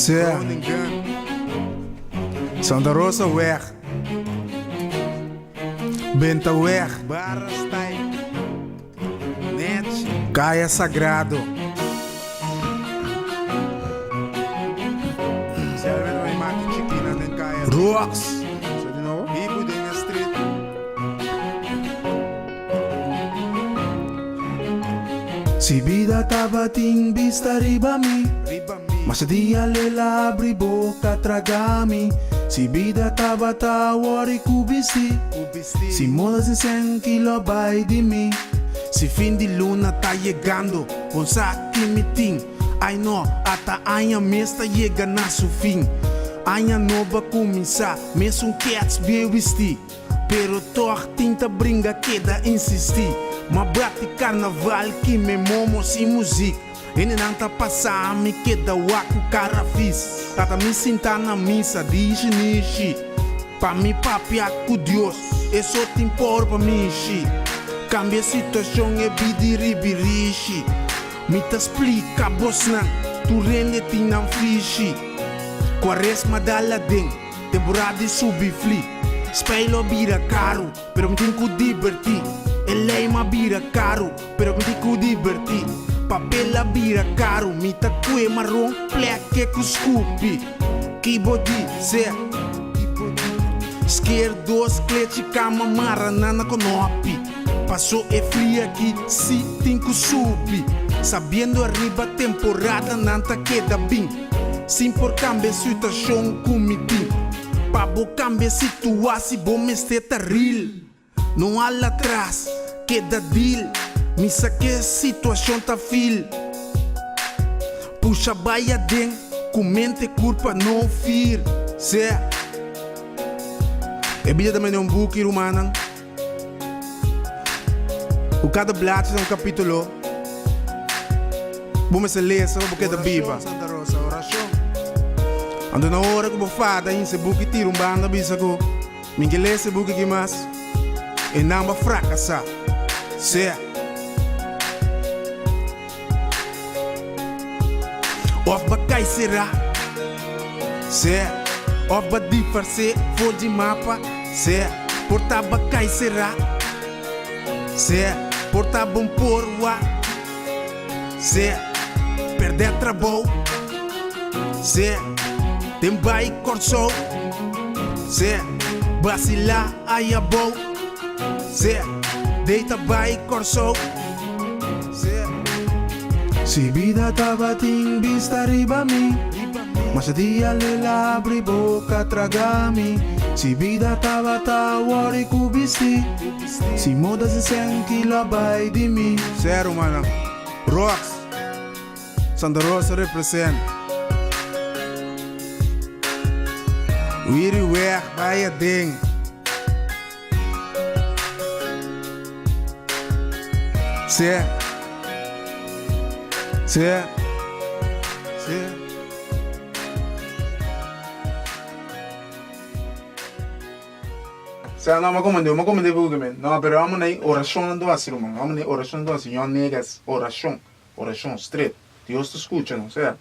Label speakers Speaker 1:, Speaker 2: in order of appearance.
Speaker 1: Groningen. Santa Rosa weg. Benta weg. Barastijn. Net. Caia Sagrado. Rocks. Ibu dengan street. Si vida tava ting vista ribami. Mas dia lela abri boca tragami. Si vida tava tawari kubisti. Si modas em 100 kilo vai de mim. Si fim de luna tá chegando, ponsa que me tem. Ai no, ata aia mesta chega na seu fim. Aia nova começar, mesmo que as vestir. Pero toch tinta brinca queda insistir. Ma bate carnaval que me momo sem música. E não tá passar me queda waku cara fiz. Tata me sinta na missa, diz nishi. Pa mi papi com Deus, é só tempor pra mim, xi. Cambia a situação e bidiri birishi. Me te explica, bosnan, tu rende ti não fichi. Quaresma da ladem, temporada de subifli. Spelo bira caro, pero me tenho que divertir. Eleima bira caro, pero me tenho que divertir. Papela bira caro, me tá cue marrom, pleque com scoopy. Que body, zé. Esquerdos, clete, cama, maranana com nopi. Passou é fria aqui, se tem que subir. Sabendo arriba temporada, não tá queda bem. Sim por cambia situação comitim. Pa bo cambia situação, bom mesteta real. Não há lá atrás, queda deal. Me saque situação tá fil. Puxa baia den, comente culpa não fir. Zé. É vida também um book humano. O cada bladzijde é um capítulo. Vamos ler só porque da Bíblia. Ando na hora que vou falar em esse book tiro banda bisa ko. Minha lê esse book que mais. E não vai fracassar. Se Oba cai será. Se Oba disfarce for de mapa. Se portava cai será. Se portava porwa. Se perder trabalho. Se tem vai corso. Se vacilar aí a boa. Se deita vai corso. Si vida tava ting vista riba mi. Mas dia lela abri boca tragami. Si vida tava tawari kubisti. Si modas e 100 kilo vai de mim. Zero mano. Rocks. Santa Rosa represent. Wiri weg bij je ding. Zie. Não, mas como de vulgar, não, pero vamos na oração do assim, vamos na oração do assim, eu negas oração, straight. Deus te escuta, não sei.